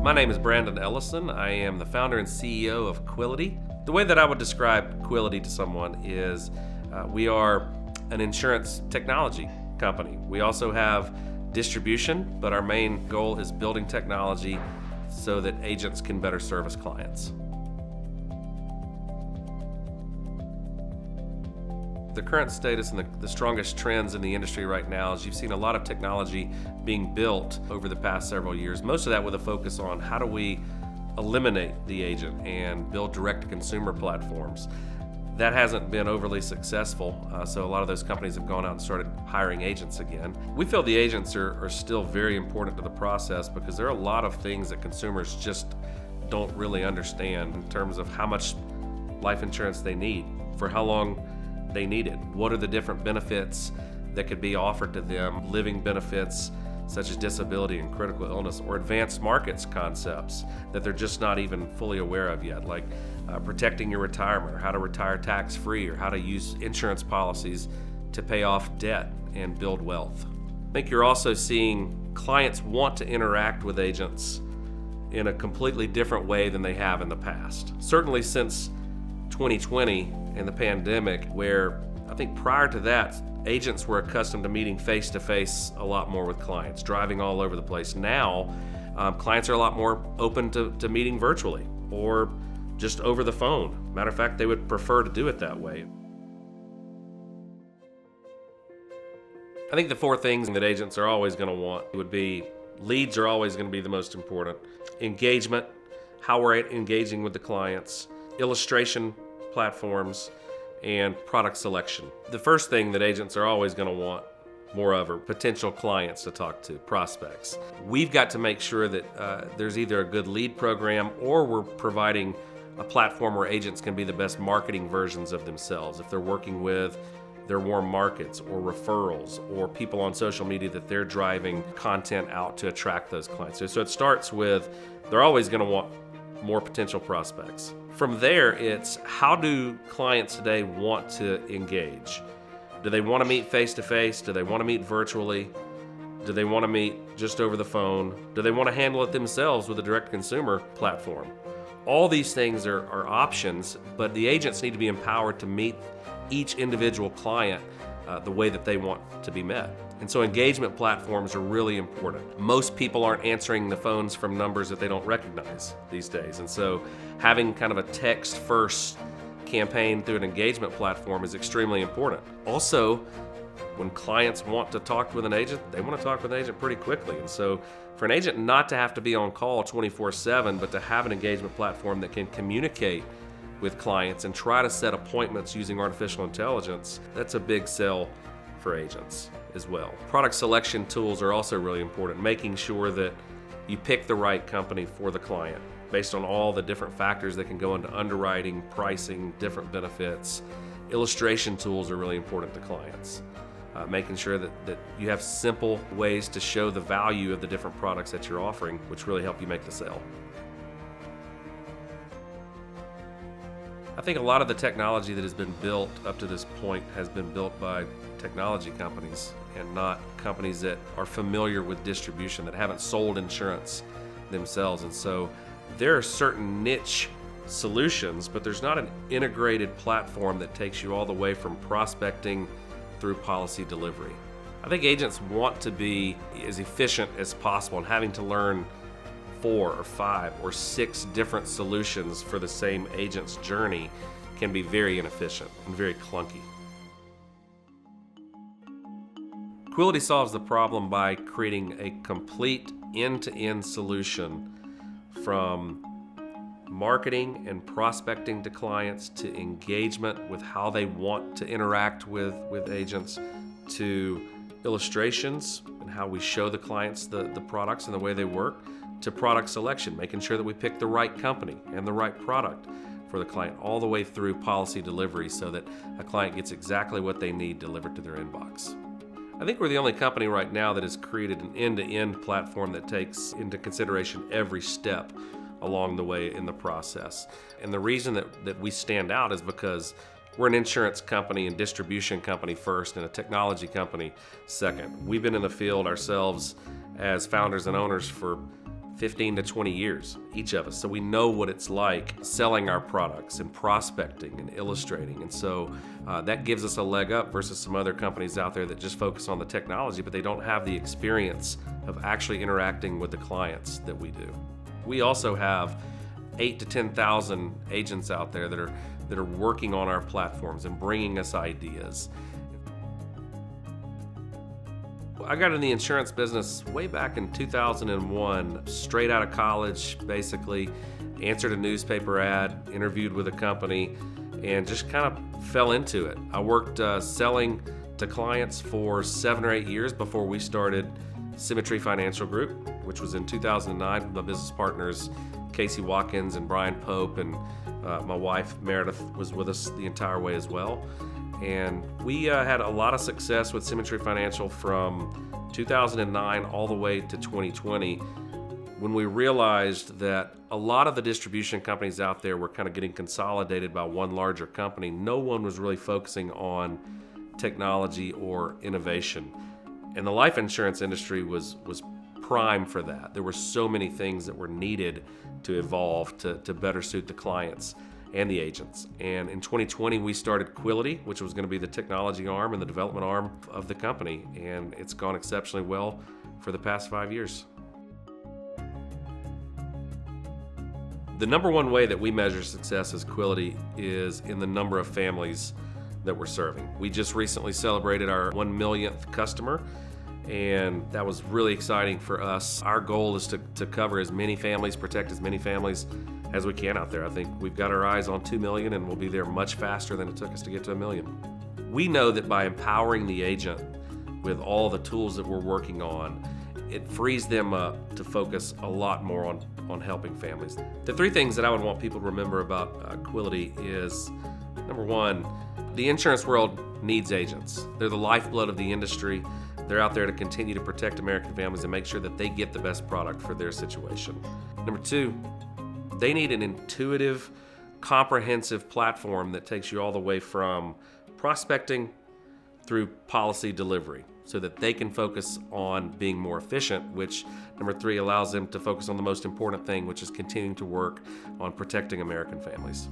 My name is Brandon Ellison. I am the founder and CEO of Quility. The way that I would describe Quility to someone is we are an insurance technology company. We also have distribution, but our main goal is building technology so that agents can better service clients. The current status and the strongest trends in the industry right now is you've seen a lot of technology being built over the past several years, most of that with a focus on how do we eliminate the agent and build direct-to-consumer platforms. That hasn't been overly successful, so a lot of those companies have gone out and started hiring agents again. We feel the agents are still very important to the process because there are a lot of things that consumers just don't really understand in terms of how much life insurance they need, for how long they need it. What are the different benefits that could be offered to them, living benefits such as disability and critical illness, or advanced markets concepts that they're just not even fully aware of yet, like protecting your retirement, or how to retire tax-free, or how to use insurance policies to pay off debt and build wealth. I think you're also seeing clients want to interact with agents in a completely different way than they have in the past. Certainly since 2020 and the pandemic, where I think prior to that, agents were accustomed to meeting face-to-face a lot more with clients, driving all over the place. Now, clients are a lot more open to meeting virtually or just over the phone. Matter of fact, they would prefer to do it that way. I think the four things that agents are always going to want would be leads are always going to be the most important, engagement, how we're engaging with the clients, illustration platforms, and product selection. The first thing that agents are always going to want more of are potential clients to talk to, prospects. We've got to make sure that there's either a good lead program or we're providing a platform where agents can be the best marketing versions of themselves. If they're working with their warm markets or referrals or people on social media that they're driving content out to attract those clients. So it starts with they're always going to want more potential prospects. From there, it's how do clients today want to engage? Do they want to meet face-to-face? Do they want to meet virtually? Do they want to meet just over the phone? Do they want to handle it themselves with a direct-to-consumer platform? All these things are options, but the agents need to be empowered to meet each individual client the way that they want to be met. And so engagement platforms are really important. Most people aren't answering the phones from numbers that they don't recognize these days. And so having kind of a text-first campaign through an engagement platform is extremely important. Also, when clients want to talk with an agent, they want to talk with an agent pretty quickly. And so for an agent not to have to be on call 24/7, but to have an engagement platform that can communicate with clients and try to set appointments using artificial intelligence, that's a big sell for agents as well. Product selection tools are also really important, making sure that you pick the right company for the client based on all the different factors that can go into underwriting, pricing, different benefits. Illustration tools are really important to clients. Making sure that you have simple ways to show the value of the different products that you're offering, which really help you make the sale. I think a lot of the technology that has been built up to this point has been built by technology companies and not companies that are familiar with distribution, that haven't sold insurance themselves. And so there are certain niche solutions, but there's not an integrated platform that takes you all the way from prospecting through policy delivery. I think agents want to be as efficient as possible, and having to learn 4 or 5 or 6 different solutions for the same agent's journey can be very inefficient and very clunky. Quility solves the problem by creating a complete end-to-end solution from marketing and prospecting to clients, to engagement with how they want to interact with agents, to illustrations and how we show the clients the products and the way they work, to product selection, making sure that we pick the right company and the right product for the client, all the way through policy delivery so that a client gets exactly what they need delivered to their inbox. I think we're the only company right now that has created an end-to-end platform that takes into consideration every step along the way in the process. And the reason that we stand out is because we're an insurance company and distribution company first and a technology company second. We've been in the field ourselves as founders and owners for 15 to 20 years, each of us. So we know what it's like selling our products and prospecting and illustrating. And so that gives us a leg up versus some other companies out there that just focus on the technology, but they don't have the experience of actually interacting with the clients that we do. We also have 8 to 10,000 agents out there that are working on our platforms and bringing us ideas. I got in the insurance business way back in 2001, straight out of college, basically. Answered a newspaper ad, interviewed with a company, and just kind of fell into it. I worked selling to clients for 7 or 8 years before we started Symmetry Financial Group, which was in 2009 with my business partners, Casey Watkins and Brian Pope, and my wife Meredith was with us the entire way as well. And we had a lot of success with Symmetry Financial from 2009 all the way to 2020, when we realized that a lot of the distribution companies out there were kind of getting consolidated by one larger company. No one was really focusing on technology or innovation. And the life insurance industry was prime for that. There were so many things that were needed to evolve to better suit the clients and the agents. And in 2020, we started Quility, which was going to be the technology arm and the development arm of the company. And it's gone exceptionally well for the past 5 years. The number one way that we measure success as Quility is in the number of families that we're serving. We just recently celebrated our 1 millionth customer, and that was really exciting for us. Our goal is to cover as many families, protect as many families as we can out there. I think we've got our eyes on 2 million, and we'll be there much faster than it took us to get to 1 million. We know that by empowering the agent with all the tools that we're working on, it frees them up to focus a lot more on helping families. The 3 things that I would want people to remember about Quility is, number 1, the insurance world needs agents. They're the lifeblood of the industry. They're out there to continue to protect American families and make sure that they get the best product for their situation. Number 2, they need an intuitive, comprehensive platform that takes you all the way from prospecting through policy delivery so that they can focus on being more efficient, which, number 3, allows them to focus on the most important thing, which is continuing to work on protecting American families.